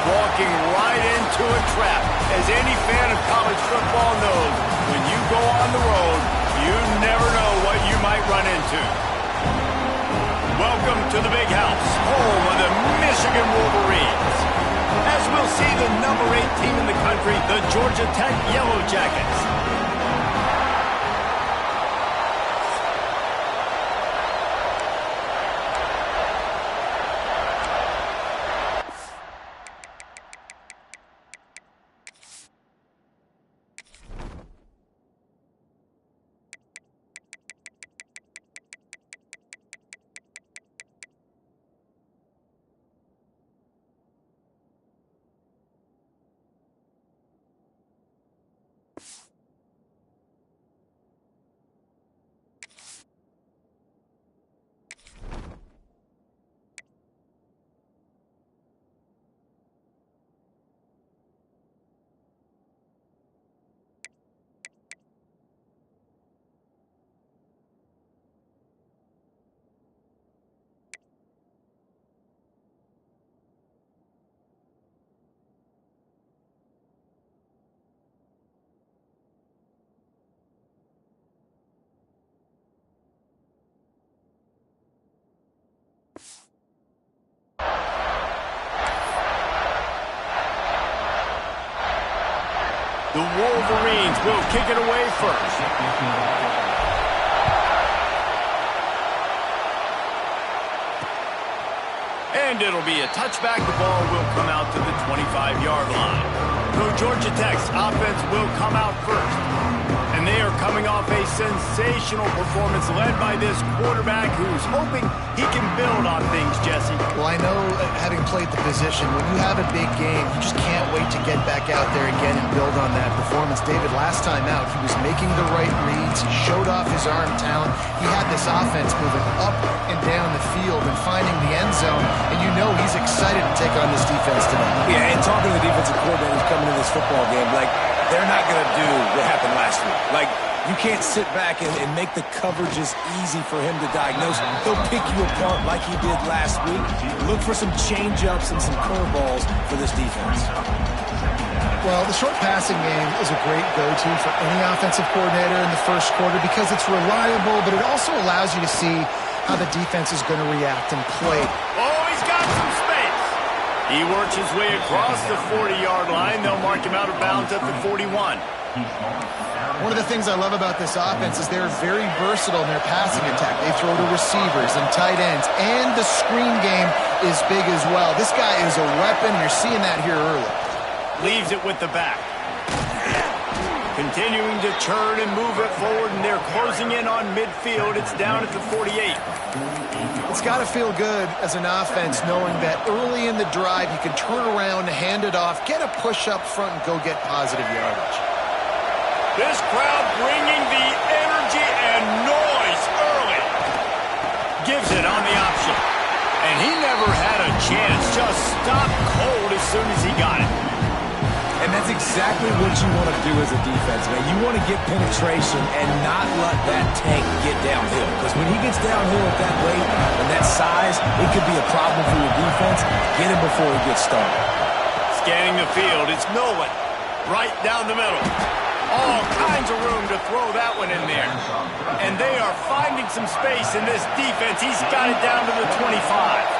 walking right into a trap. As any fan of college football knows, when you go on the road, you never know what you might run into. Welcome to the Big House, home of the Michigan Wolverines. As we'll see, the number 8 team in the country, the Georgia Tech Yellow Jackets. The Wolverines will kick it away first. And it'll be a touchback. The ball will come out to the 25-yard line. So Georgia Tech's offense will come out first. And they are coming off a sensational performance led by this quarterback who's hoping he can build on things, Jesse. Well, I know, having played the position, when you have a big game, you just can't wait to get back out there again and build on that performance. David, last time out, he was making the right reads. He showed off his arm talent. He had this offense moving up and down the field and finding the end zone. And you know he's excited to take on this defense tonight. Yeah, and talking to the defensive coordinators coming into this football game, like, they're not going to do what happened last week. Like, you can't sit back and make the coverages easy for him to diagnose. He'll pick you apart like he did last week. Look for some change-ups and some curveballs for this defense. Well, the short passing game is a great go-to for any offensive coordinator in the first quarter because it's reliable, but it also allows you to see how the defense is going to react and play. Oh, he's got some space. He works his way across the 40-yard line. They'll mark him out of bounds at the 41. One of the things I love about this offense is they're very versatile in their passing attack. They throw to receivers and tight ends, and the screen game is big as well. This guy is a weapon. You're seeing that here early. Leaves it with the back. Continuing to turn and move it forward, and they're closing in on midfield. It's down at the 48. It's got to feel good as an offense knowing that early in the drive you can turn around, hand it off, get a push up front, and go get positive yardage. This crowd bringing the energy and noise early. Gives it on the option. And he never had a chance. Just stopped cold as soon as he got it. And that's exactly what you want to do as a defense, man. You want to get penetration and not let that tank get downhill. Because when he gets downhill at that rate and that size, it could be a problem for your defense. Get him before he gets started. Scanning the field, it's Nolan. Right down the middle. All kinds of room to throw that one in there. And they are finding some space in this defense. He's got it down to the 25.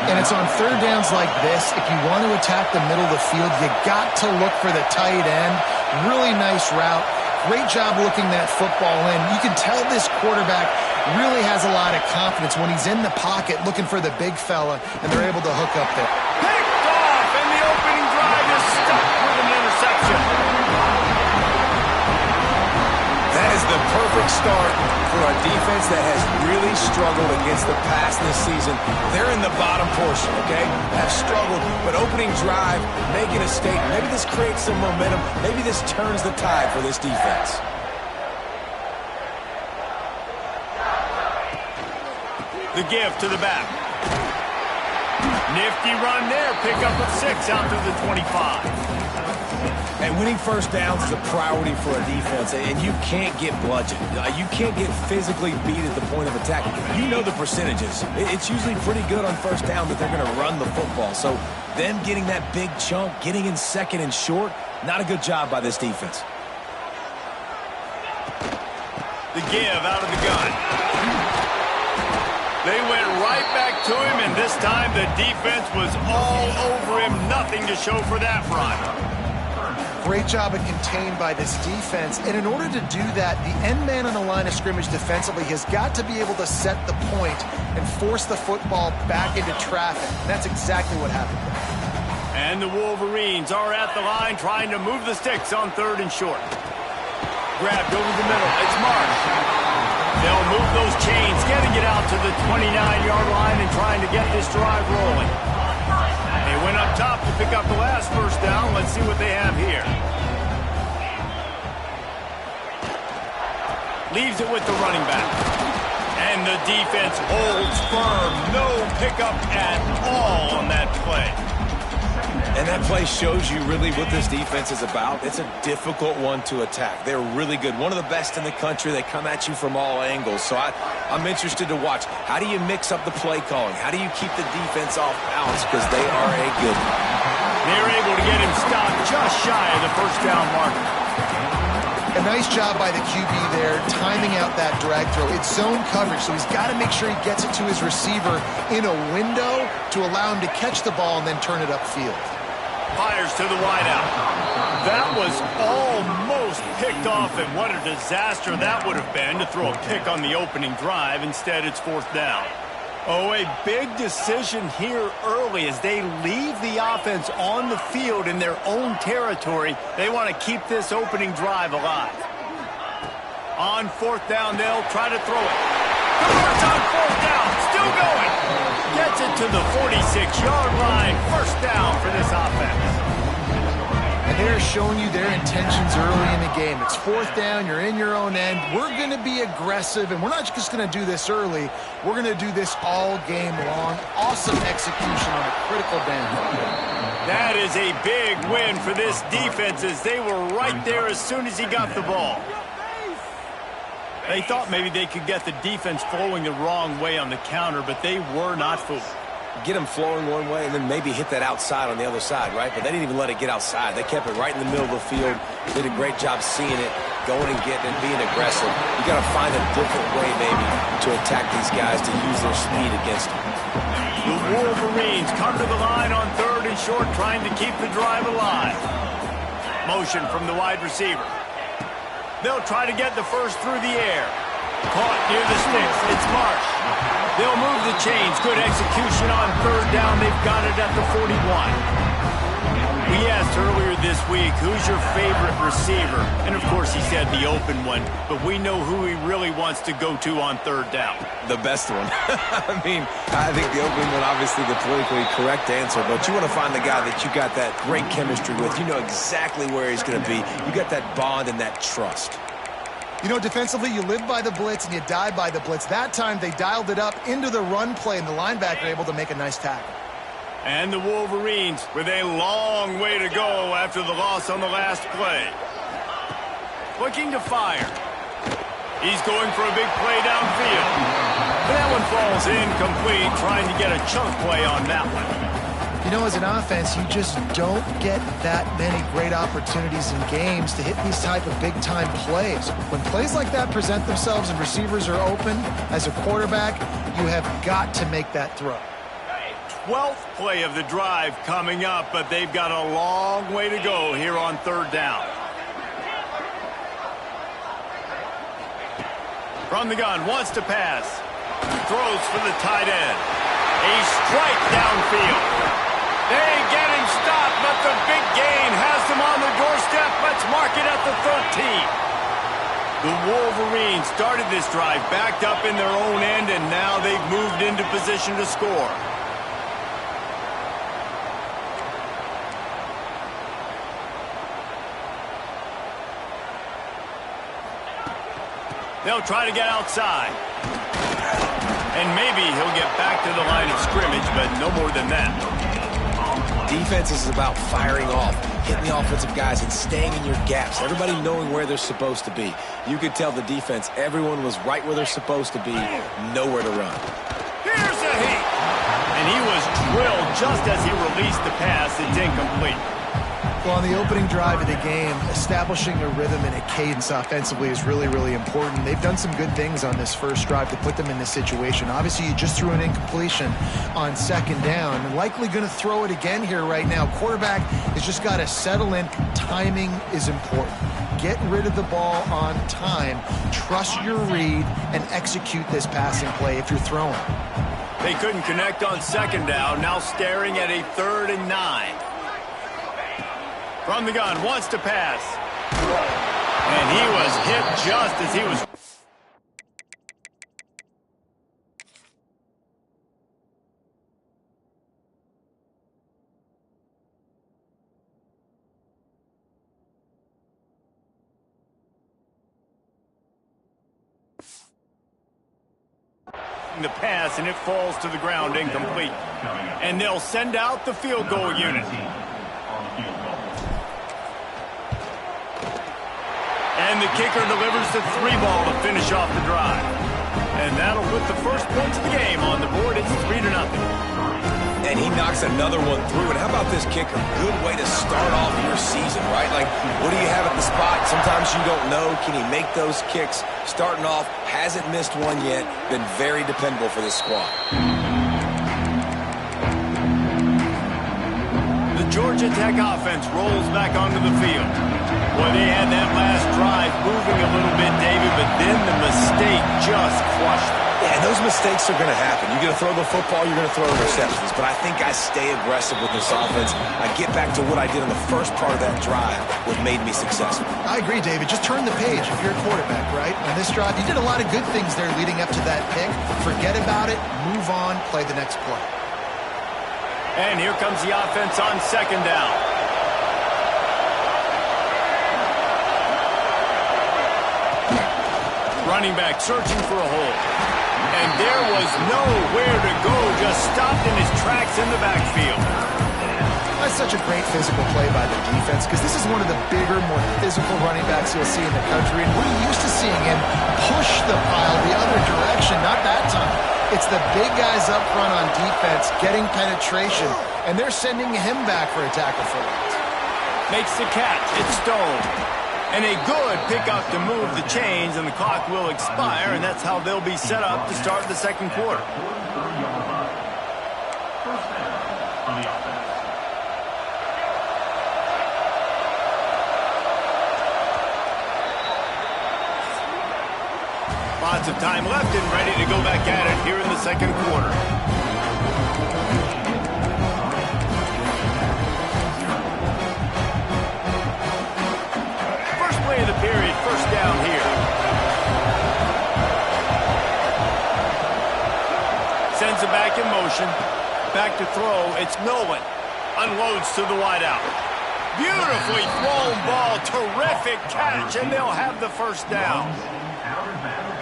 And it's on third downs like this. If you want to attack the middle of the field, you got to look for the tight end. Really nice route. Great job looking that football in. You can tell this quarterback really has a lot of confidence when he's in the pocket looking for the big fella, and they're able to hook up there. Picked off, and the opening drive is stuck with an interception. That is the perfect start for a defense that has really struggled against the pass this season. They're in the bottom portion, okay? Have struggled, but opening drive, making a statement. Maybe this creates some momentum. Maybe this turns the tide for this defense. The give to the back. Nifty run there. Pick up of 6 out to the 25. And winning first downs is a priority for a defense, and you can't get bludgeoned. You can't get physically beat at the point of attack. You know the percentages. It's usually pretty good on first down that they're going to run the football. So them getting that big chunk, getting in second and short, not a good job by this defense. The give out of the gun. They went right back to him, and this time the defense was all over him. Nothing to show for that run. Great job of contained by this defense. And in order to do that, the end man on the line of scrimmage defensively has got to be able to set the point and force the football back into traffic. And that's exactly what happened. And the Wolverines are at the line trying to move the sticks on third and short. Grabbed over the middle. It's Marsh. They'll move those chains, getting it out to the 29-yard line and trying to get this drive rolling. They went up top to pick up the last first down. Let's see what they have here. Leaves it with the running back. And the defense holds firm. No pickup at all on that play. And that play shows you really what this defense is about. It's a difficult one to attack. They're really good. One of the best in the country. They come at you from all angles. So I'm interested to watch. How do you mix up the play calling? How do you keep the defense off balance? Because they are a good one. They're able to get him stopped just shy of the first down marker. A nice job by the QB there, timing out that drag throw. It's zone coverage, so he's got to make sure he gets it to his receiver in a window to allow him to catch the ball and then turn it upfield. Fires to the wideout. That was almost picked off, and what a disaster that would have been to throw a pick on the opening drive. Instead, it's fourth down. Oh, a big decision here early as they leave the offense on the field in their own territory. They want to keep this opening drive alive. On fourth down, they'll try to throw it. Converts on fourth down, still going. Gets it to the 46-yard line. First down for this offense. And they're showing you their intentions early in the game. It's fourth down, you're in your own end. We're going to be aggressive, and we're not just going to do this early. We're going to do this all game long. Awesome execution on a critical down. That is a big win for this defense as they were right there as soon as he got the ball. They thought maybe they could get the defense flowing the wrong way on the counter, but they were not fooled. Get them flowing one way and then maybe hit that outside on the other side, right? But they didn't even let it get outside. They kept it right in the middle of the field. Did a great job seeing it, going and getting it, being aggressive. You got to find a different way maybe to attack these guys, to use their speed against them. The Wolverines come to the line on third and short, trying to keep the drive alive. Motion from the wide receiver. They'll try to get the first through the air. Caught near the sticks. It's Marsh. They'll move the chains. Good execution on third down. They've got it at the 41. We he asked earlier this week, who's your favorite receiver? And, of course, he said the open one, but we know who he really wants to go to on third down. The best one. I mean, I think the open one, obviously the politically correct answer, but you want to find the guy that you got that great chemistry with. You know exactly where he's going to be. You got that bond and that trust. You know, defensively, you live by the blitz and you die by the blitz. That time, they dialed it up into the run play, and the linebacker able to make a nice tackle. And the Wolverines with a long way to go after the loss on the last play. Looking to fire. He's going for a big play downfield. But that one falls incomplete, trying to get a chunk play on that one. You know, as an offense, you just don't get that many great opportunities in games to hit these type of big-time plays. When plays like that present themselves and receivers are open, as a quarterback, you have got to make that throw. 12th play of the drive coming up, but they've got a long way to go here on third down. From the gun, wants to pass. Throws for the tight end. A strike downfield. They get him stopped, but the big gain has them on the doorstep. Let's mark it at the 13. The Wolverines started this drive backed up in their own end, and now they've moved into position to score. They'll try to get outside. And maybe he'll get back to the line of scrimmage, but no more than that. Defense is about firing off, hitting the offensive guys, and staying in your gaps. Everybody knowing where they're supposed to be. You could tell the defense, everyone was right where they're supposed to be, nowhere to run. Here's a hit. And he was drilled just as he released the pass. It's incomplete. Well, on the opening drive of the game, establishing a rhythm and a cadence offensively is really, really important. They've done some good things on this first drive to put them in this situation. Obviously, you just threw an incompletion on second down, and likely going to throw it again here right now. Quarterback has just got to settle in. Timing is important. Get rid of the ball on time. Trust your read and execute this passing play if you're throwing. They couldn't connect on second down. Now staring at a 3rd and 9. From the gun, wants to pass. And he was hit just as he was. The pass, and it falls to the ground incomplete. And they'll send out the field goal unit. And the kicker delivers the 3 ball to finish off the drive. And that'll put the first points of the game on the board. It's 3-0. And he knocks another one through. And how about this kicker? Good way to start off your season, right? Like, what do you have at the spot? Sometimes you don't know. Can he make those kicks? Starting off, hasn't missed one yet. Been very dependable for this squad. The Georgia Tech offense rolls back onto the field. Well, they had that last drive moving a little bit, David, but then the mistake just crushed them. Yeah, those mistakes are going to happen. You're going to throw the football, you're going to throw interceptions. But I think I stay aggressive with this offense. I get back to what I did in the first part of that drive, what made me successful. I agree, David. Just turn the page if you're a quarterback, right? On this drive, you did a lot of good things there leading up to that pick. Forget about it, move on, play the next play. And here comes the offense on second down. Running back searching for a hole. And there was nowhere to go, just stopped in his tracks in the backfield. That's such a great physical play by the defense, because this is one of the bigger, more physical running backs you'll see in the country. And we're used to seeing him push the pile the other direction, not that time. It's the big guys up front on defense getting penetration, and they're sending him back for a tackle for it. Makes the catch. It's Stone. And a good pickup to move the chains, and the clock will expire, and that's how they'll be set up to start the second quarter. Lots of time left and ready to go back at it here in the second quarter. motion. Back to throw. It's Nolan. Unloads to the wideout. Beautifully thrown ball. Terrific catch, and they'll have the first down.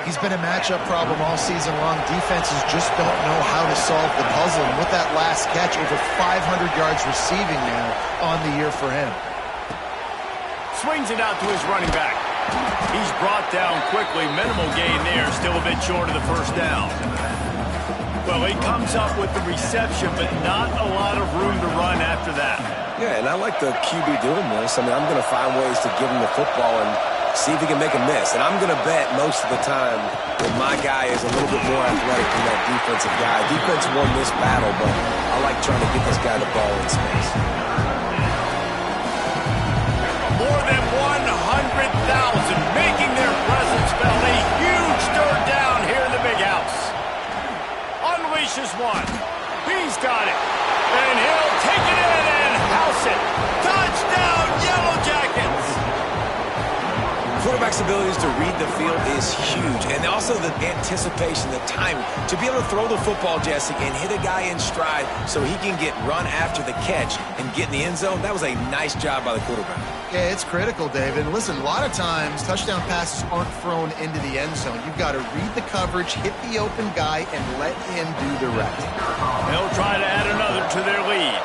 He's been a matchup problem all season long. Defenses just don't know how to solve the puzzle. And with that last catch, over 500 yards receiving now on the year for him. Swings it out to his running back. He's brought down quickly. Minimal gain there. Still a bit short of the first down. Well, he comes up with the reception, but not a lot of room to run after that. Yeah, and I like the QB doing this. I mean, I'm going to find ways to give him the football and see if he can make a miss. And I'm going to bet most of the time that my guy is a little bit more athletic than that defensive guy. Defense won this battle, but I like trying to get this guy the ball in space. More than 100,000 making their presence felt. A huge third down here in the big house. Unleashes one. He's got it. And he'll take it in and house it. Touchdown, Yellow Jackets. Quarterback's abilities to read the field is huge. And also the anticipation, the timing. To be able to throw the football, Jesse, and hit a guy in stride so he can get run after the catch and get in the end zone, that was a nice job by the quarterback. Yeah, it's critical, David. And listen, a lot of times touchdown passes aren't thrown into the end zone. You've got to read the coverage, hit the open guy, and let him do the rest. They'll try to add another to their lead.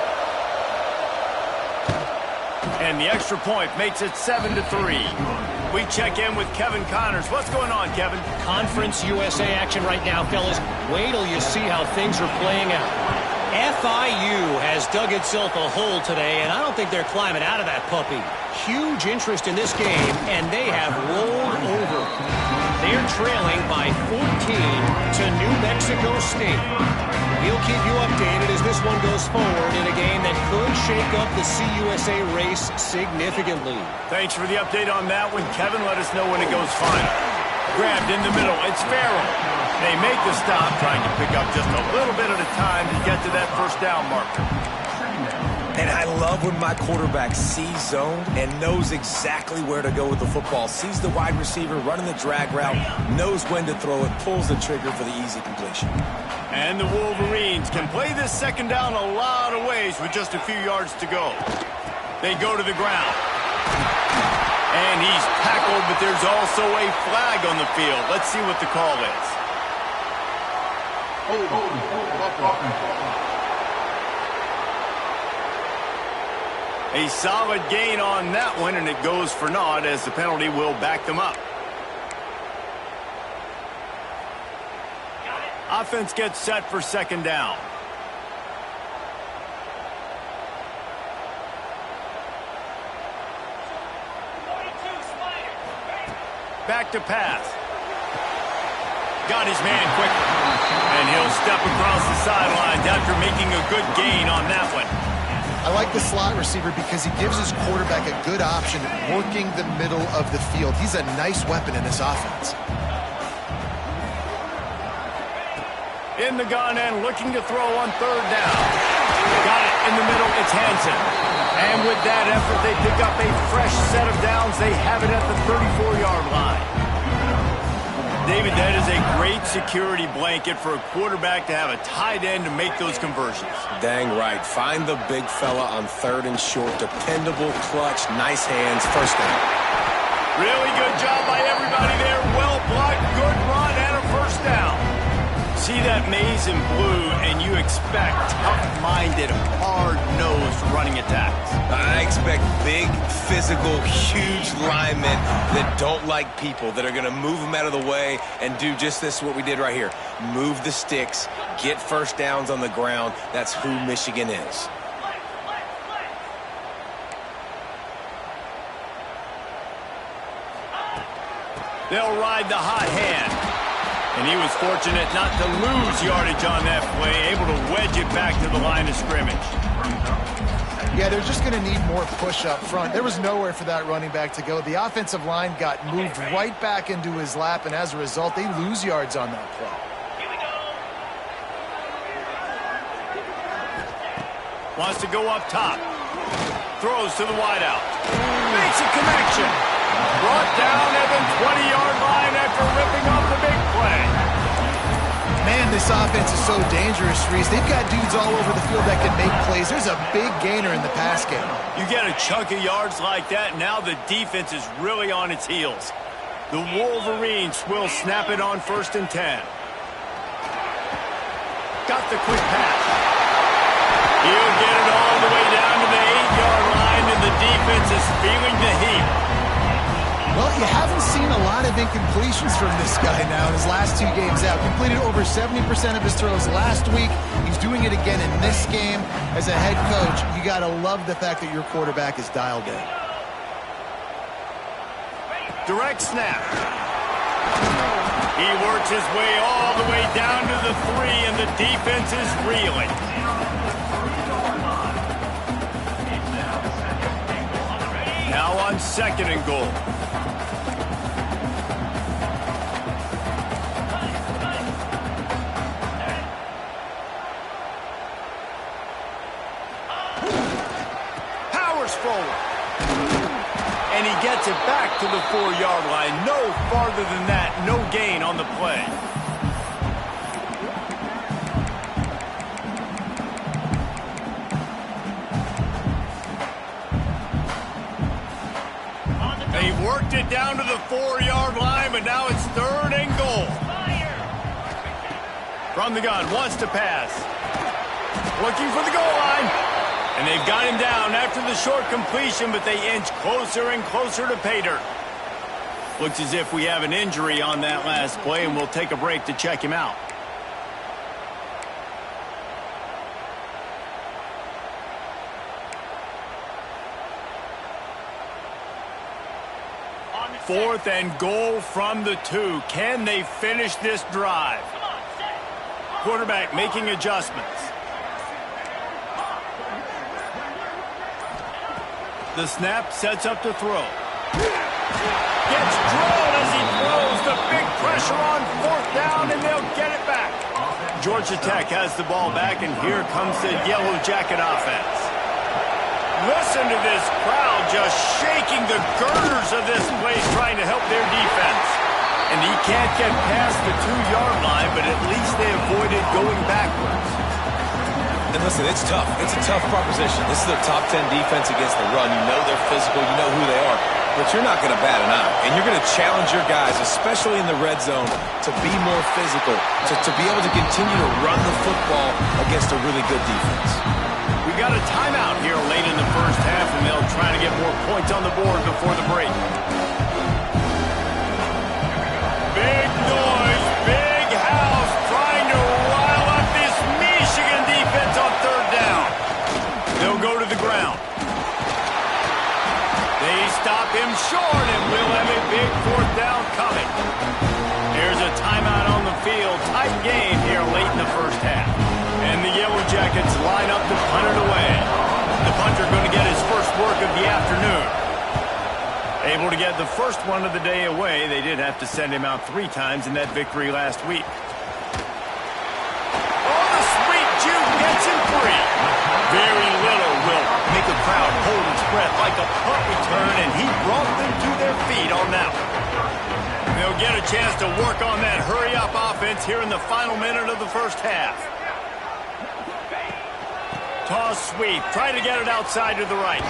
And the extra point makes it 7-3. We check in with Kevin Connors. What's going on, Kevin? Conference USA action right now, fellas. Wait till you see how things are playing out. FIU has dug itself a hole today, and I don't think they're climbing out of that puppy. Huge interest in this game, and they have rolled over. They're trailing by 14 to New Mexico State. We'll keep you updated as this one goes forward in a game that could shake up the CUSA race significantly. Thanks for the update on that one, Kevin. Let us know when it goes final. Grabbed in the middle. It's Farrell. They make the stop, trying to pick up just a little bit at a time to get to that first down marker. And I love when my quarterback sees zone and knows exactly where to go with the football. Sees the wide receiver running the drag route, knows when to throw it, pulls the trigger for the easy completion. And the Wolverines can play this second down a lot of ways with just a few yards to go. They go to the ground. And he's tackled, but there's also a flag on the field. Let's see what the call is. A solid gain on that one, and it goes for naught as the penalty will back them up. Offense gets set for second down. Back to pass. Got his man quickly. And he'll step across the sidelines after making a good gain on that one. I like the slot receiver because he gives his quarterback a good option working the middle of the field. He's a nice weapon in this offense. In the gun and looking to throw on third down. Got it in the middle. It's Hansen. And with that effort, they pick up a fresh set of downs. They have it at the 34-yard line. David, that is a great security blanket for a quarterback to have a tight end to make those conversions. Dang right. Find the big fella on third and short. Dependable, clutch, nice hands, first down. Really good job by everybody there. Well blocked, good run, and a first down. See that maze in blue, and you expect tough-minded, hard-nosed running attacks. I expect big, physical, huge linemen that don't like people, that are going to move them out of the way and do just this, what we did right here. Move the sticks, get first downs on the ground. That's who Michigan is. They'll ride the hot hand. And he was fortunate not to lose yardage on that play, able to wedge it back to the line of scrimmage. Yeah, they're just going to need more push up front. There was nowhere for that running back to go. The offensive line got moved right back into his lap, and as a result, they lose yards on that play. Wants to go up top. Throws to the wideout. Makes a connection. Brought down at the 20-yard line after ripping off the big play. Man, this offense is so dangerous, Reese. They've got dudes all over the field that can make plays. There's a big gainer in the pass game. You get a chunk of yards like that, now the defense is really on its heels. The Wolverines will snap it on 1st and 10. Got the quick pass. He'll get it all the way down to the 8-yard line, and the defense is feeling the heat. Well, you haven't seen a lot of incompletions from this guy now in his last 2 games out. Completed over 70% of his throws last week. He's doing it again in this game. As a head coach, you got to love the fact that your quarterback is dialed in. Direct snap. He works his way all the way down to the 3, and the defense is reeling. Now on 2nd and goal. Powers forward. And he gets it back to the 4-yard line. No farther than that. No gain on the play. They worked it down to the 4-yard line, but now it's 3rd and goal. From the gun, wants to pass. Looking for the goal line. And they've got him down after the short completion, but they inch closer and closer to pay dirt. Looks as if we have an injury on that last play, and we'll take a break to check him out. Fourth and goal from the 2. Can they finish this drive? Quarterback making adjustments. The snap sets up to throw. Gets drilled as he throws. The big pressure on 4th down, and they'll get it back. Georgia Tech has the ball back, and here comes the Yellow Jacket offense. Listen to this crowd just shaking the girders of this place, trying to help their defense. And he can't get past the 2-yard line, but at least they avoided going backwards. And listen, it's tough. It's a tough proposition. This is a top 10 defense against the run. You know they're physical. You know who they are. But you're not going to bat an eye. And you're going to challenge your guys, especially in the red zone, to be more physical, to be able to continue to run the football against a really good defense. We got a timeout here late in the first half, and they'll try to get more points on the board before the break. Big noise, big house, trying to rile up this Michigan defense on 3rd down. They'll go to the ground. They stop him short, and we'll have a big 4th down coming. There's a timeout on the field. Tight game here late in the first half. And the Yellow Jackets line up to punt it away. The punter going to get his first work of the afternoon. Able to get the first one of the day away. They did have to send him out 3 times in that victory last week. Oh, the sweet juke gets him free. Very little will make a crowd hold its breath like a punt return, and he brought them to their feet on that one. They'll get a chance to work on that hurry-up offense here in the final minute of the first half. Toss sweep. Try to get it outside to the right.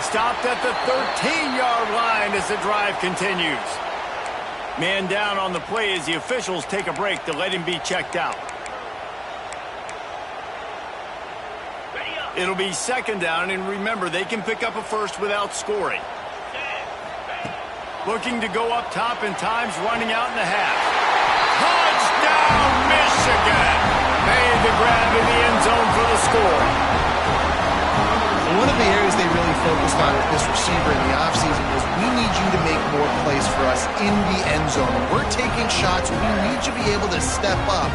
Stopped at the 13-yard line as the drive continues. Man down on the play as the officials take a break to let him be checked out. It'll be 2nd down, and remember, they can pick up a first without scoring. Looking to go up top, and time's running out in the half. Touchdown, Michigan! Made the grab in the end zone for the score. One of the areas they really focused on with this receiver in the offseason was, we need you to make more plays for us in the end zone. We're taking shots. We need you to be able to step up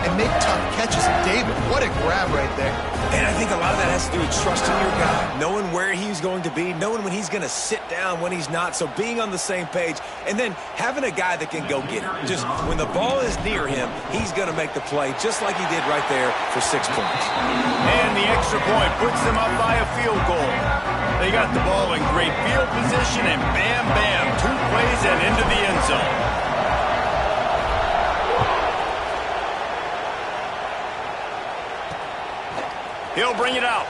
and make tough catches. David, what a grab right there. And I think a lot of that has to do with trusting your guy, knowing where he's going to be, knowing when he's going to sit down, when he's not, so being on the same page, and then having a guy that can go get it. Just when the ball is near him, he's going to make the play, just like he did right there for 6 points. And the extra point puts them up by a field goal. They got the ball in great field position, and bam, bam, 2 plays and into the end zone. He'll bring it out.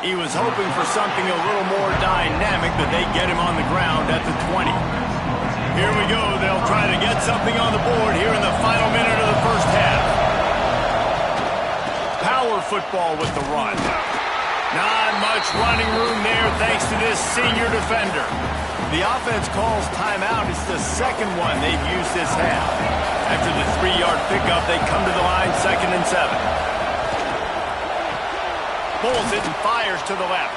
He was hoping for something a little more dynamic, but they get him on the ground at the 20. Here we go. They'll try to get something on the board here in the final minute of the first half. Power football with the run. Not much running room there thanks to this senior defender. The offense calls timeout. It's the second one they've used this half. After the 3-yard pickup, they come to the line 2nd and 7. Pulls it and fires to the left.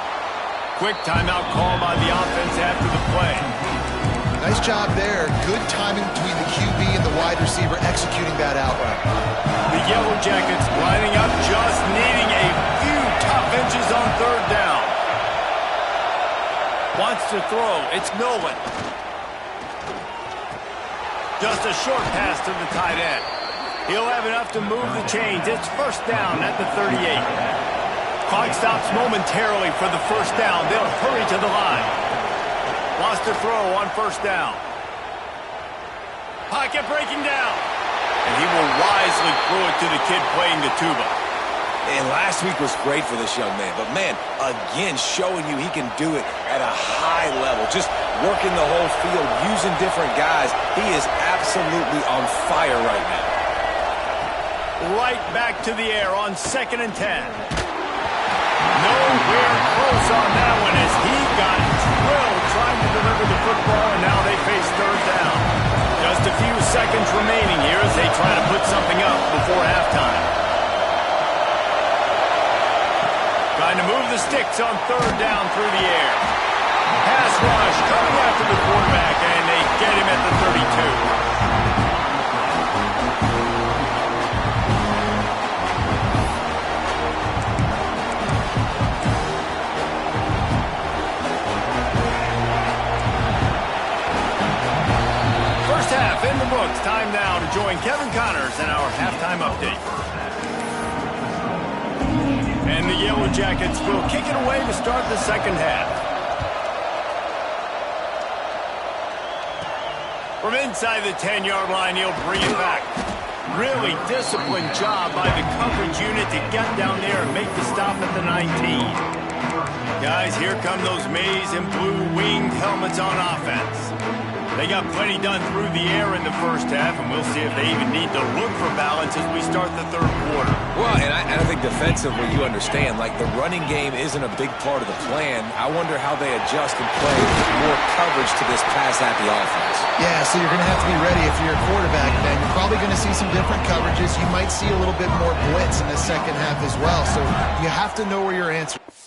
Quick timeout call by the offense after the play. Nice job there. Good timing between the QB and the wide receiver executing that out route. The Yellow Jackets lining up, just needing a few tough inches on 3rd down. Wants to throw. It's Nolan. Just a short pass to the tight end. He'll have enough to move the chains. It's 1st down at the 38. Clock stops momentarily for the 1st down. They'll hurry to the line. Lost to throw on 1st down. Pocket breaking down. And he will wisely throw it to the kid playing the tuba. And last week was great for this young man. But, man, again, showing you he can do it at a high level. Just working the whole field, using different guys. He is absolutely on fire right now. Right back to the air on 2nd and 10. Nowhere close on that one as he got drilled trying to deliver the football, and now they face 3rd down. Just a few seconds remaining here as they try to put something up before halftime. Trying to move the sticks on 3rd down through the air. Pass rush coming after the quarterback, and they get him at the 32. In the books, time now to join Kevin Connors in our halftime update. And the Yellow Jackets will kick it away to start the 2nd half. From inside the 10-yard line, he'll bring it back. Really disciplined job by the coverage unit to get down there and make the stop at the 19. Guys, here come those maize and blue winged helmets on offense. They got plenty done through the air in the 1st half, and we'll see if they even need to look for balance as we start the 3rd quarter. Well, and I think defensively, you understand, like the running game isn't a big part of the plan. I wonder how they adjust and play more coverage to this pass-happy offense. Yeah, so you're going to have to be ready if you're a quarterback, then. You're probably going to see some different coverages. You might see a little bit more blitz in the 2nd half as well, so you have to know where your answer is.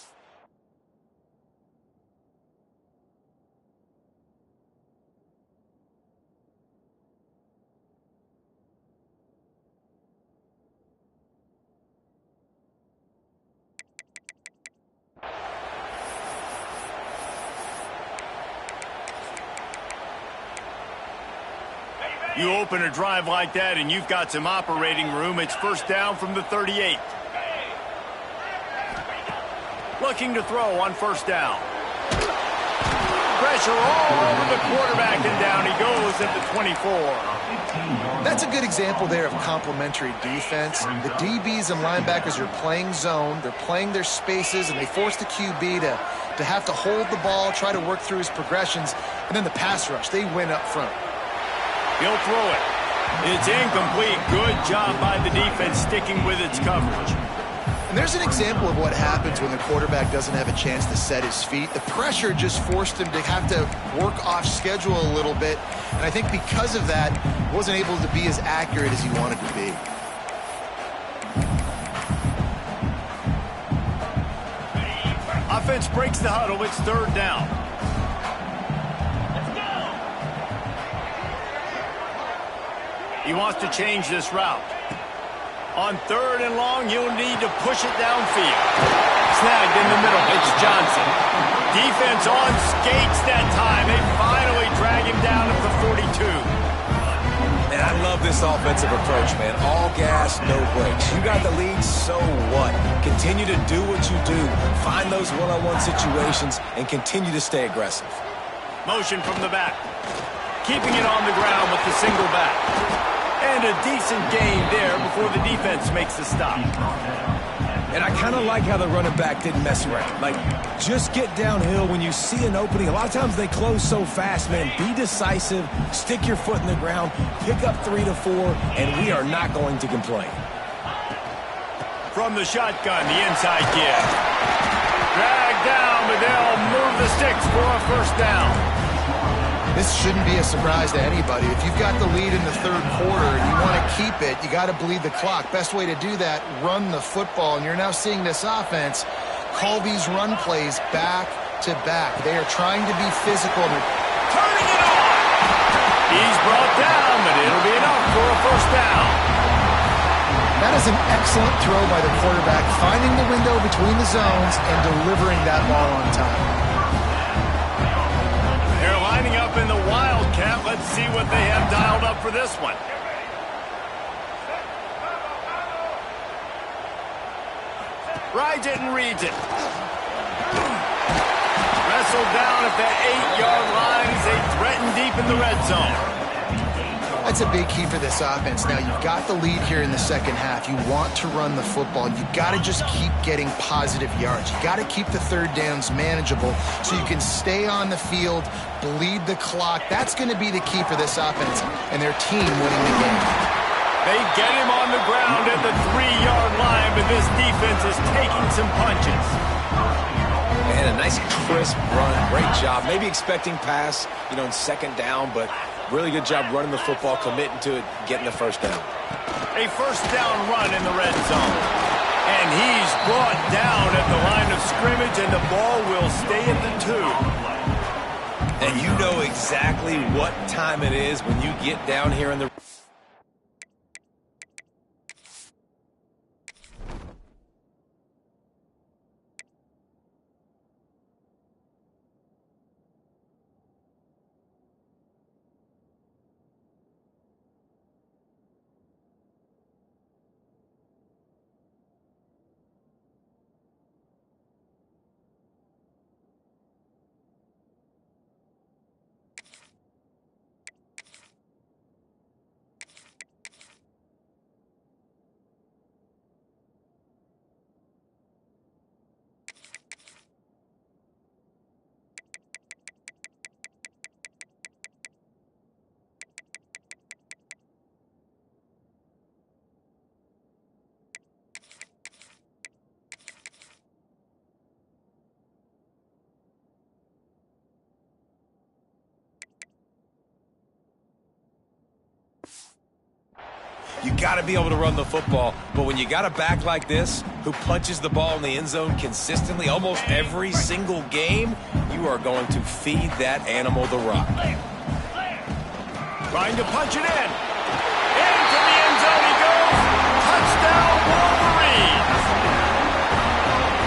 You open a drive like that and you've got some operating room. It's 1st down from the 38. Looking to throw on 1st down. Pressure all over the quarterback, and down he goes at the 24. That's a good example there of complementary defense. The DBs and linebackers are playing zone. They're playing their spaces, and they force the QB to have to hold the ball, try to work through his progressions, and then the pass rush, they win up front. He'll throw it. It's incomplete. Good job by the defense sticking with its coverage. And there's an example of what happens when the quarterback doesn't have a chance to set his feet. The pressure just forced him to have to work off schedule a little bit. And I think because of that, he wasn't able to be as accurate as he wanted to be. Offense breaks the huddle. It's 3rd down. He wants to change this route. On 3rd and long, you'll need to push it downfield. Snagged in the middle. It's Johnson. Defense on skates that time. They finally drag him down at the 42. Man, I love this offensive approach, man. All gas, no brakes. You got the lead, so what? Continue to do what you do. Find those one-on-one situations and continue to stay aggressive. Motion from the back. Keeping it on the ground with the single back. And a decent gain there before the defense defense makes the stop. And I kind of like how the running back didn't mess around. Like, just get downhill when you see an opening. A lot of times they close so fast, man. Be decisive, stick your foot in the ground, pick up 3 to 4, and we are not going to complain. From the shotgun, the inside give. Drag down, but they'll move the sticks for a first down. This shouldn't be a surprise to anybody. If you've got the lead in the third quarter and you want to keep it, you got to bleed the clock. Best way to do that, run the football. And you're now seeing this offense call these run plays back to back. They are trying to be physical. And turning it on. He's brought down, but it'll be enough for a first down. That is an excellent throw by the quarterback, finding the window between the zones and delivering that ball on time. They're lining up in the Wildcat. Let's see what they have dialed up for this one. Rides it and reads it. Wrestled down at the 8-yard line as they threaten deep in the red zone. That's a big key for this offense. Now, you've got the lead here in the second half. You want to run the football. You've got to just keep getting positive yards. You've got to keep the third downs manageable so you can stay on the field, bleed the clock. That's going to be the key for this offense and their team winning the game. They get him on the ground at the 3-yard line, but this defense is taking some punches. And a nice crisp run. Great job. Maybe expecting pass, in second down, but really good job running the football, committing to it, getting the first down. A first down run in the red zone. And he's brought down at the line of scrimmage, and the ball will stay at the 2. And you know exactly what time it is when you get down here in the... You got to be able to run the football, but when you got a back like this who punches the ball in the end zone consistently almost every single game, you are going to feed that animal the rock. Trying to punch it in. Into the end zone he goes. Touchdown, Wolverines.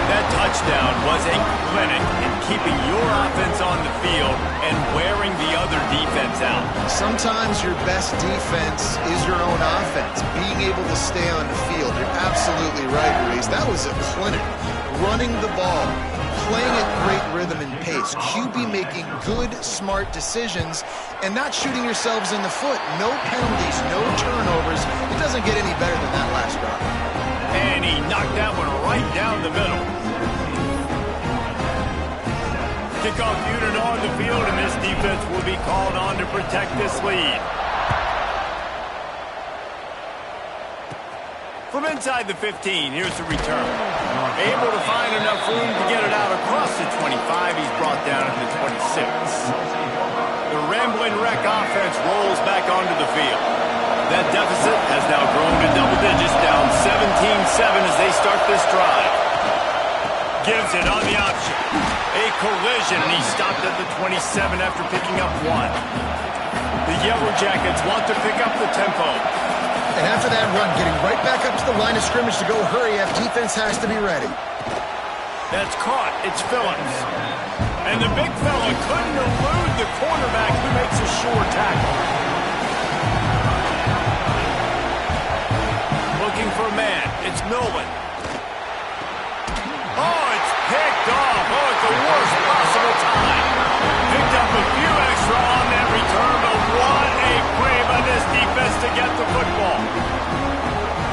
That touchdown was a clinic in keeping your offense on the field and wearing the other defense out. Sometimes your best defense is your own offense, being able to stay on the field. You're absolutely right, Reese. That was a clinic. Running the ball, playing at great rhythm and pace. QB making good, smart decisions and not shooting yourselves in the foot. No penalties, no turnovers. It doesn't get any better than that last drive. And he knocked that one right down the middle. Kickoff unit on the field, and this defense will be called on to protect this lead. From inside the 15, here's the return. Able to find enough room to get it out across the 25. He's brought down at the 26. The rambling wreck offense rolls back onto the field. That deficit has now grown to double digits, down 17-7 as they start this drive. Gives it on the option. A collision, and he stopped at the 27 after picking up 1. The Yellow Jackets want to pick up the tempo. And after that run, getting right back up to the line of scrimmage to go hurry up, defense has to be ready. That's caught. It's Phillips. And the big fella couldn't elude the cornerback who makes a sure tackle. Looking for a man. It's Milwin. Oh, it's picked off. Oh, at the worst possible time. Picked up a few extra on that return, but what a play by this defense to get the football.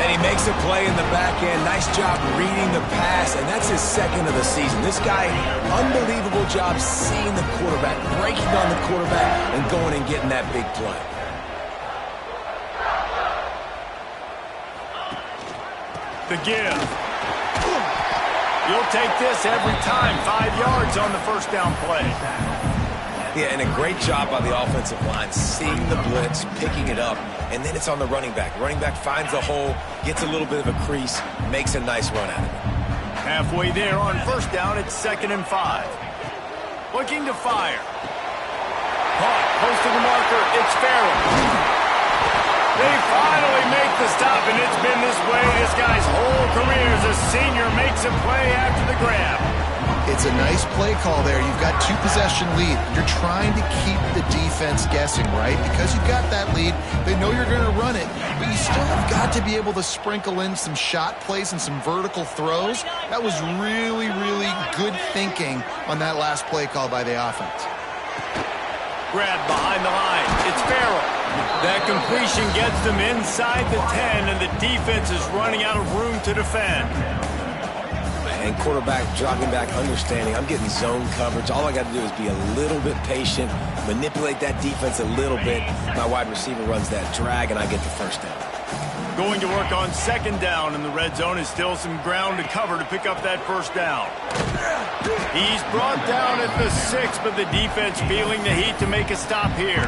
And he Makes a play in the back end. Nice job reading the pass, and that's his second of the season. This guy, unbelievable job seeing the quarterback, breaking on the quarterback, and going and getting that big play. The give. You'll take this every time. 5 yards on the first down play. Yeah, and a great job by the offensive line, seeing the blitz, picking it up, and then it's on the running back. Running back finds a hole, gets a little bit of a crease, makes a nice run out of it. Halfway there on first down, it's 2nd and 5. Looking to fire. Caught, close to the marker, it's Farrell. They finally make the stop, and it's been this way this guy's whole career as a senior makes a play after the grab. It's a nice play call there. You've got 2-possession lead. You're trying to keep the defense guessing, right? Because you've got that lead, they know you're going to run it, but you still have got to be able to sprinkle in some shot plays and some vertical throws. That was really, really good thinking on that last play call by the offense. Grab behind the line. It's Farrell. That completion gets them inside the 10, and the defense is running out of room to defend. And quarterback dropping back, understanding I'm getting zone coverage. All I got to do is be a little bit patient, manipulate that defense a little bit. My wide receiver runs that drag, and I get the first down. Going to work on 2nd down, and the red zone is still some ground to cover to pick up that first down. He's brought down at the 6, but the defense feeling the heat to make a stop here.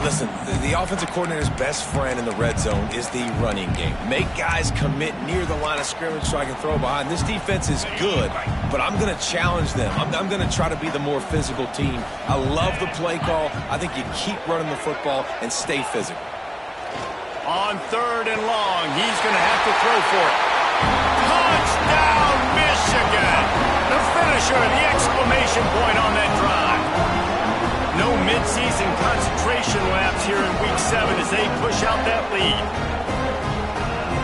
Listen, the offensive coordinator's best friend in the red zone is the running game. Make guys commit near the line of scrimmage so I can throw behind. This defense is good, but I'm going to challenge them. I'm going to try to be the more physical team. I love the play call. I think you keep running the football and stay physical. On 3rd and long, he's going to have to throw for it. Touchdown, Michigan! The finisher, the exclamation point on that drive. No midseason concentration laps here in Week 7 as they push out that lead.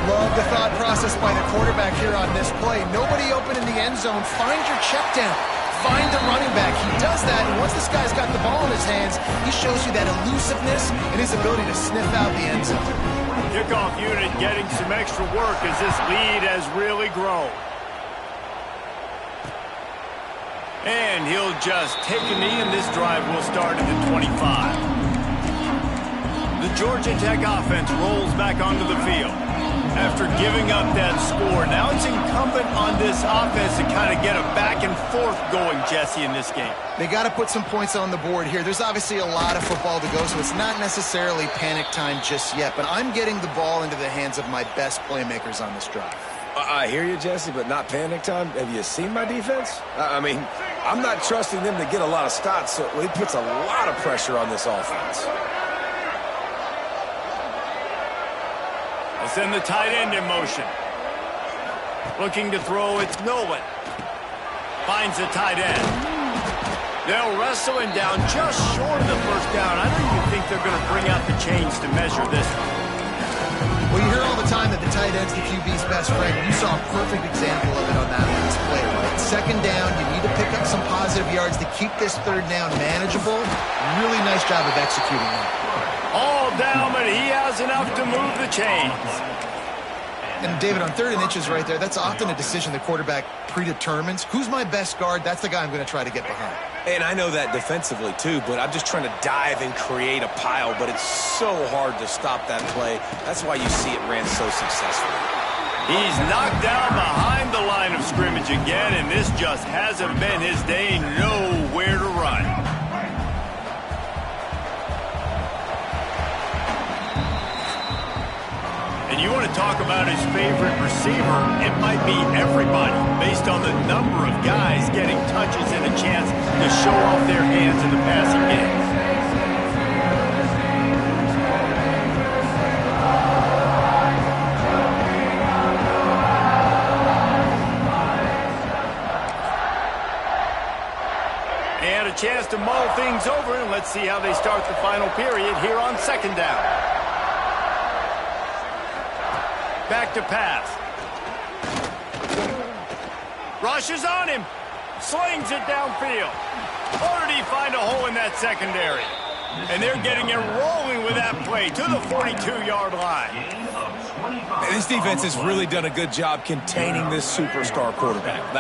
Love the thought process by the quarterback here on this play. Nobody open in the end zone. Find your check down. Find the running back. He does that, and once this guy's got the ball in his hands, he shows you that elusiveness and his ability to sniff out the end zone. Kickoff unit getting some extra work as this lead has really grown. And he'll just take a knee, and this drive will start at the 25. The Georgia Tech offense rolls back onto the field. After giving up that score, now it's incumbent on this offense to kind of get a back and forth going, Jesse, in this game. They got to put some points on the board here. There's obviously a lot of football to go, so it's not necessarily panic time just yet, but I'm getting the ball into the hands of my best playmakers on this drive. I hear you, Jesse, but not panic time. Have you seen my defense? I mean, I'm not trusting them to get a lot of stops, so it puts a lot of pressure on this offense. They'll send the tight end in motion. Looking to throw, it's Nolan. Finds the tight end. They'll wrestle him down just short of the first down. I don't even think they're going to bring out the chains to measure this one. Well, you hear all the time that the tight end's the QB's best friend. You saw a perfect example of it on that last play, right? 2nd down, you need to pick up some positive yards to keep this 3rd down manageable. Really nice job of executing that. All down, but he has enough to move the chains. And, David, on 3rd and inches right there, that's often a decision the quarterback predetermines. Who's my best guard? That's the guy I'm going to try to get behind. And I know that defensively, too, but I'm just trying to dive and create a pile, but it's so hard to stop that play. That's why you see it ran so successfully. He's knocked down behind the line of scrimmage again, and this just hasn't been his day. Nowhere to run. And you want to talk about his favorite receiver, it might be everybody, based on the number of guys getting touches and a chance to show off their hands in the passing game. And a chance to mull things over, and let's see how they start the final period here on 2nd down. Back to pass. Rushes on him. Slings it downfield. Or did he find a hole in that secondary? And they're getting it rolling with that play to the 42-yard line. And this defense has really done a good job containing this superstar quarterback.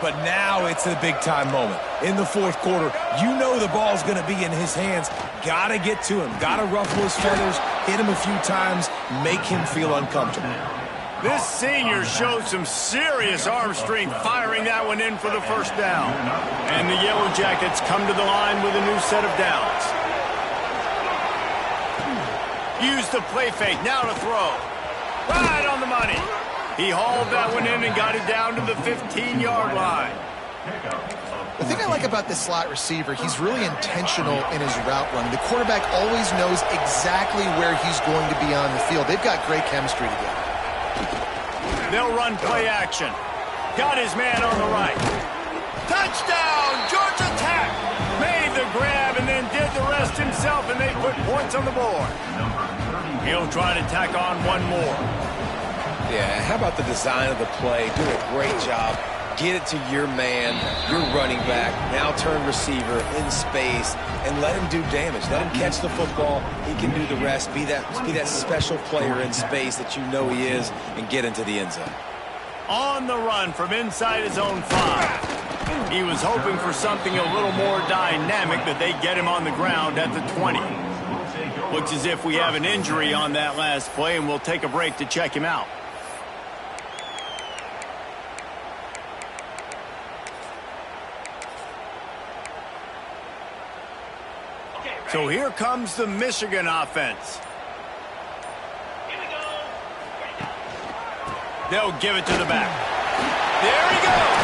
But now it's a big-time moment. In the fourth quarter, you know the ball's going to be in his hands. Got to get to him. Got to ruffle his feathers, hit him a few times, make him feel uncomfortable. This senior showed some serious arm strength firing that one in for the first down. And the Yellow Jackets come to the line with a new set of downs. Use the play fake, now to throw. Right on the money. He hauled that one in and got it down to the 15-yard line. The thing I like about this slot receiver, he's really intentional in his route run. The quarterback always knows exactly where he's going to be on the field. They've got great chemistry together. They'll run play action. Got his man on the right. Touchdown, Georgia Tech! Made the grab and then did the rest himself, and they put points on the board. He'll try to tack on one more. Yeah, how about the design of the play? Do a great job. Get it to your man, your running back, now turn receiver in space, and let him do damage. Let him catch the football. He can do the rest. Be that special player in space that you know he is, and get into the end zone. On the run from inside his own 5. He was hoping for something a little more dynamic, that they get him on the ground at the 20. Looks as if we have an injury on that last play, and we'll take a break to check him out. So here comes the Michigan offense. They'll give it to the back. There he goes.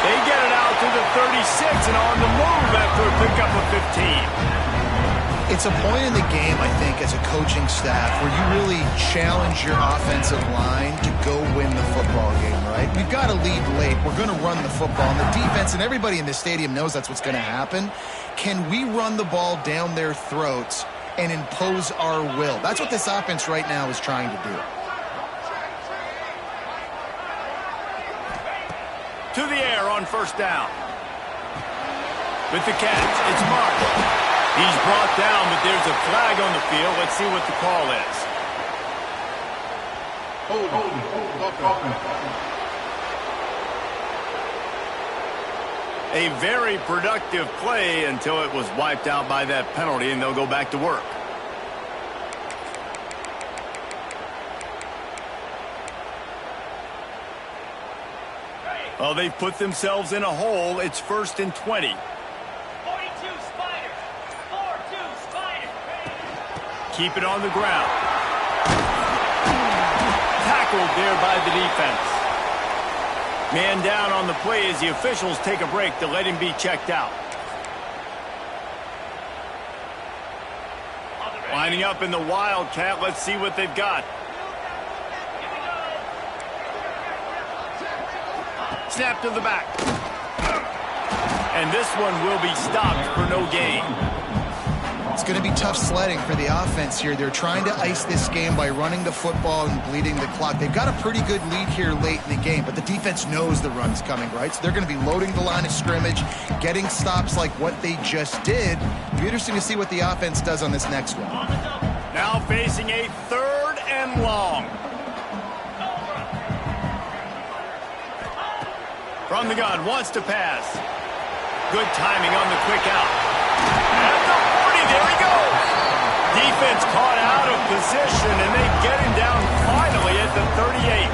They get it out to the 36 and on the move after a pickup of 15. It's a point in the game, I think, as a coaching staff where you really challenge your offensive line to go win the football game, right? We've got to lead late. We're going to run the football. And the defense and everybody in the stadium knows that's what's going to happen. Can we run the ball down their throats and impose our will? That's what this offense right now is trying to do. To the air on first down. With the catch, it's Mark. He's brought down, but there's a flag on the field. Let's see what the call is. A very productive play until it was wiped out by that penalty, and they'll go back to work. Well, they've put themselves in a hole. It's 1st and 20. 42 Spiders. 4-2 Spiders. Keep it on the ground. Tackled there by the defense. Man down on the play as the officials take a break to let him be checked out. Lining up in the Wildcat. Let's see what they've got. Snap to the back. And this one will be stopped for no gain. It's going to be tough sledding for the offense here. They're trying to ice this game by running the football and bleeding the clock. They've got a pretty good lead here late in the game, but the defense knows the run's coming, right? So they're going to be loading the line of scrimmage, getting stops like what they just did. It'll be interesting to see what the offense does on this next one. Now facing a 3rd and long. From the gun, wants to pass. Good timing on the quick out. At the 40, there he goes. Defense caught out of position, and they get him down finally at the 38.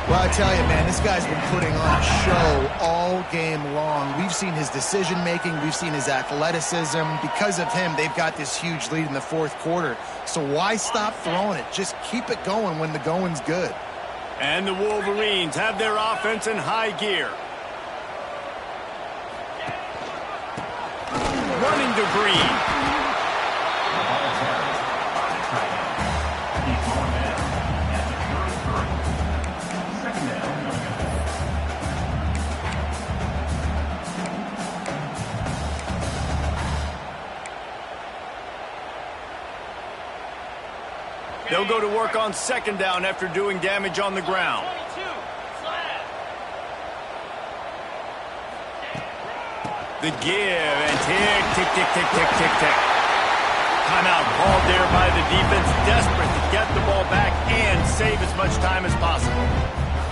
Well, I tell you, man, this guy's been putting on a show all game long. We've seen his decision-making. We've seen his athleticism. Because of him, they've got this huge lead in the 4th quarter. So why stop throwing it? Just keep it going when the going's good. And the Wolverines have their offense in high gear. Running to Green. They'll go to work on 2nd down after doing damage on the ground. The give and tick, tick, tick, tick, tick, tick, tick. Timeout called there by the defense, desperate to get the ball back save as much time as possible.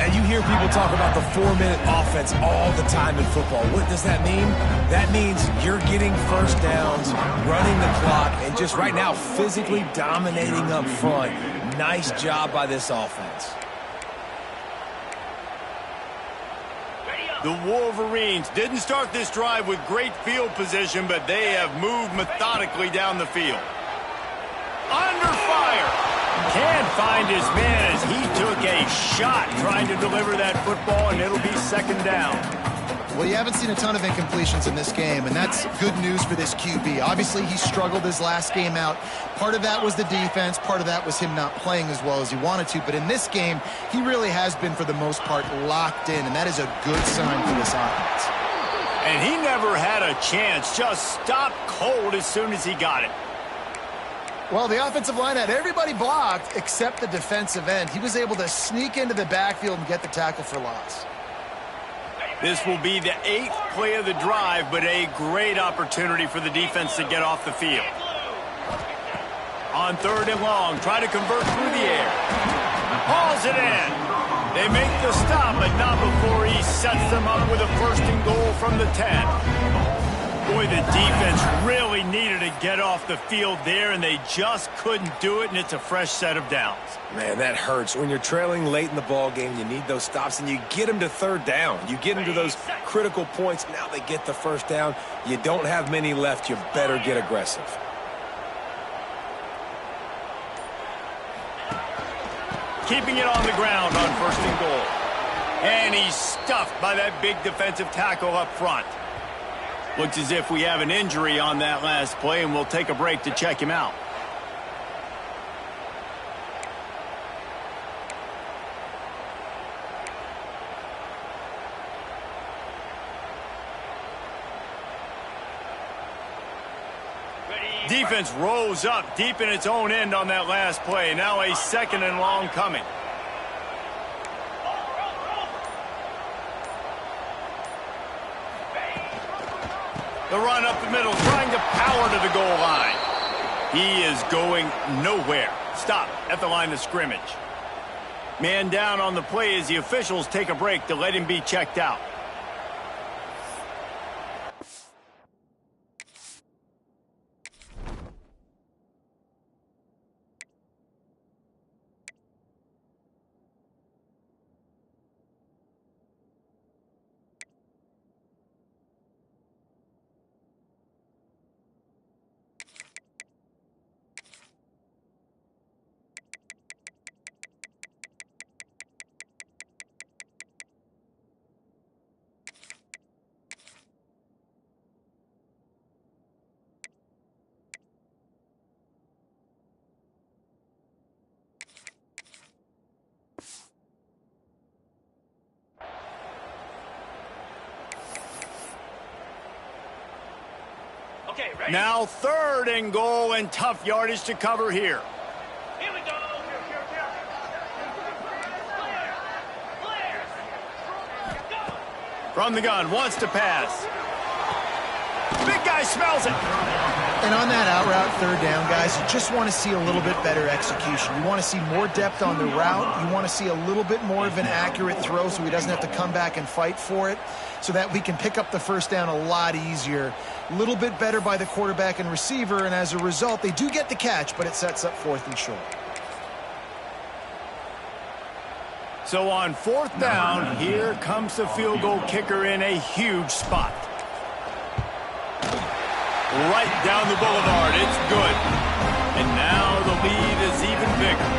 And you hear people talk about the 4-minute offense all the time in football. What does that mean? That means you're getting first downs, running the clock, and just right now physically dominating up front. Nice job by this offense. The Wolverines didn't start this drive with great field position, but they have moved methodically down the field. Under fire. Can't find his man as he took a shot trying to deliver that football, and it'll be second down. Well, you haven't seen a ton of incompletions in this game, and that's good news for this QB. Obviously, he struggled his last game out. Part of that was the defense. Part of that was him not playing as well as he wanted to. But in this game, he really has been, for the most part, locked in, and that is a good sign for this offense. And he never had a chance. Just stopped cold as soon as he got it. Well, the offensive line had everybody blocked except the defensive end. He was able to sneak into the backfield and get the tackle for loss. This will be the 8th play of the drive, but a great opportunity for the defense to get off the field. On 3rd and long, try to convert through the air. Hauls it in. They make the stop, but not before he sets them up with a 1st and goal from the 10. Boy, the defense really needed to get off the field there, and they just couldn't do it, and it's a fresh set of downs. Man, that hurts. When you're trailing late in the ball game, you need those stops, and you get them to 3rd down. You get them to those critical points. Now they get the 1st down. You don't have many left. You better get aggressive. Keeping it on the ground on 1st and goal. And he's stuffed by that big defensive tackle up front. Looks as if we have an injury on that last play, and we'll take a break to check him out. Defense rose up deep in its own end on that last play. Now a 2nd and long coming. The run up the middle, trying to power to the goal line. He is going nowhere. Stop at the line of scrimmage. Man down on the play as the officials take a break to let him be checked out. Okay, ready? Now 3rd and goal, and tough yardage to cover here. Here we go. Clear. Go. From the gun, wants to pass. Big guy smells it. And on that out route 3rd down, guys, you just want to see a little bit better execution. You want to see more depth on the route. You want to see a little bit more of an accurate throw so he doesn't have to come back and fight for it, so that we can pick up the 1st down a lot easier. A little bit better by the quarterback and receiver, and as a result, they do get the catch, but it sets up 4th and short. So on 4th down, here comes the field goal kicker in a huge spot. Right down the boulevard, it's good. And now the lead is even bigger.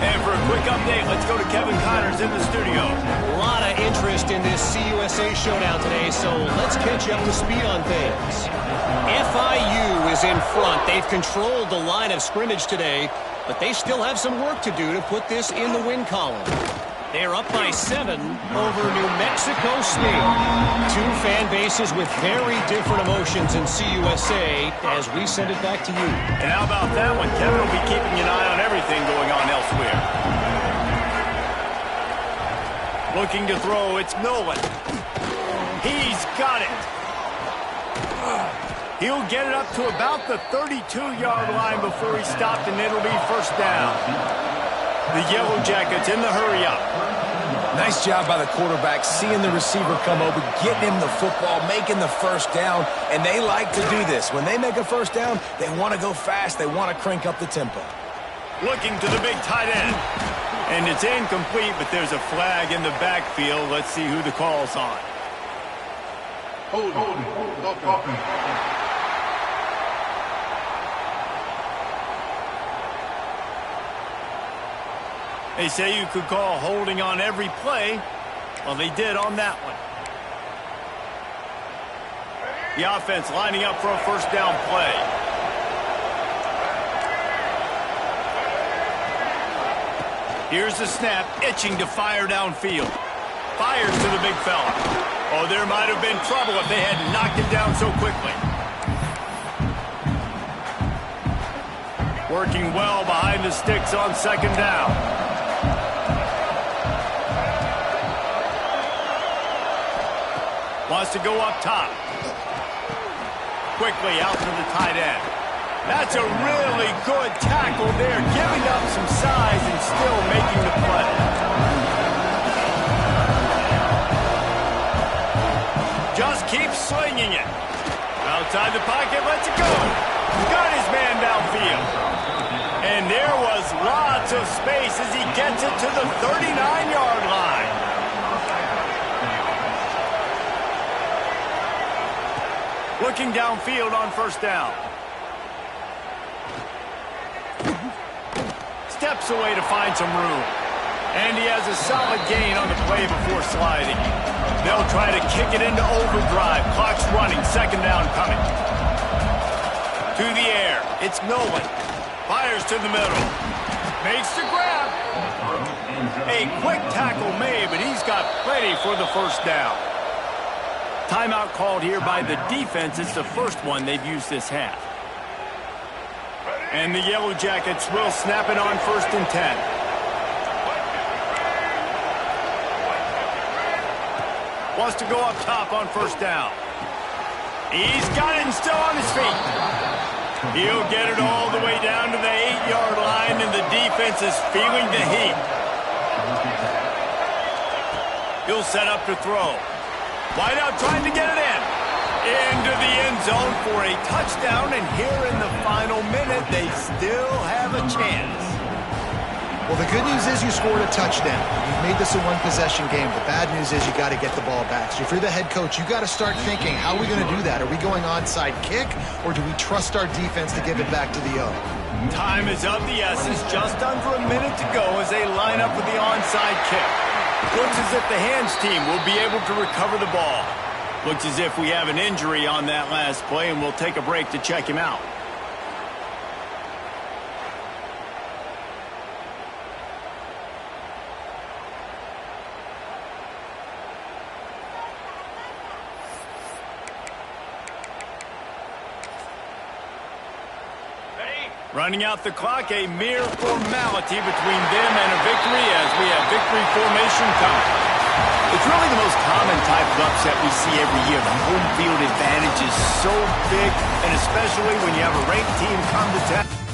And for a quick update, let's go to Kevin Connors in the studio. A lot of interest in this CUSA showdown today, so let's catch you up to speed on things. FIU is in front. They've controlled the line of scrimmage today, but they still have some work to do to put this in the win column. They're up by 7 over New Mexico State. 2 fan bases with very different emotions in CUSA as we send it back to you. And how about that one? Kevin will be keeping an eye on everything going on elsewhere. Looking to throw, it's Nolan. He's got it. He'll get it up to about the 32-yard line before he stopped, and it'll be 1st down. The Yellow Jackets in the hurry-up. Nice job by the quarterback, seeing the receiver come over, getting him the football, making the first down, and they like to do this. When they make a first down, they want to go fast. They want to crank up the tempo. Looking to the big tight end. And it's incomplete, but there's a flag in the backfield. Let's see who the call's on. They say you could call holding on every play. Well, they did on that one. The offense lining up for a first down play. Here's the snap, itching to fire downfield. Fires to the big fella. Oh, there might have been trouble if they hadn't knocked him down so quickly. Working well behind the sticks on second down. Wants to go up top. Quickly out to the tight end. That's a really good tackle there, giving up some size and still making the play. Just keeps slinging it. Outside the pocket, lets it go. Got his man downfield. And there was lots of space as he gets it to the 39-yard line. Looking downfield on first down. Steps away to find some room. And he has a solid gain on the play before sliding. They'll try to kick it into overdrive. Clock's running. Second down coming. To the air. It's Nolan. Fires to the middle. Makes the grab. A quick tackle made, but he's got plenty for the first down. Timeout called here by the defense. It's the first one they've used this half. And the Yellow Jackets will snap it on 1st and 10. Wants to go up top on first down. He's got it and still on his feet. He'll get it all the way down to the 8-yard line, and the defense is feeling the heat. He'll set up to throw. Wide out trying to get it in. Into the end zone for a touchdown, and here in the final minute, they still have a chance. Well, the good news is you scored a touchdown. You've made this a one-possession game. The bad news is you got to get the ball back. So if you're the head coach, you got to start thinking, how are we going to do that? Are we going onside kick, or do we trust our defense to give it back to the O? Time is of the essence. Just under a minute to go as they line up with the onside kick. Looks as if the hands team will be able to recover the ball. Looks as if we have an injury on that last play, and we'll take a break to check him out. Running out the clock, a mere formality between them and a victory as we have victory formation coming. It's really the most common type of upset we see every year. The home field advantage is so big, and especially when you have a ranked team come to town.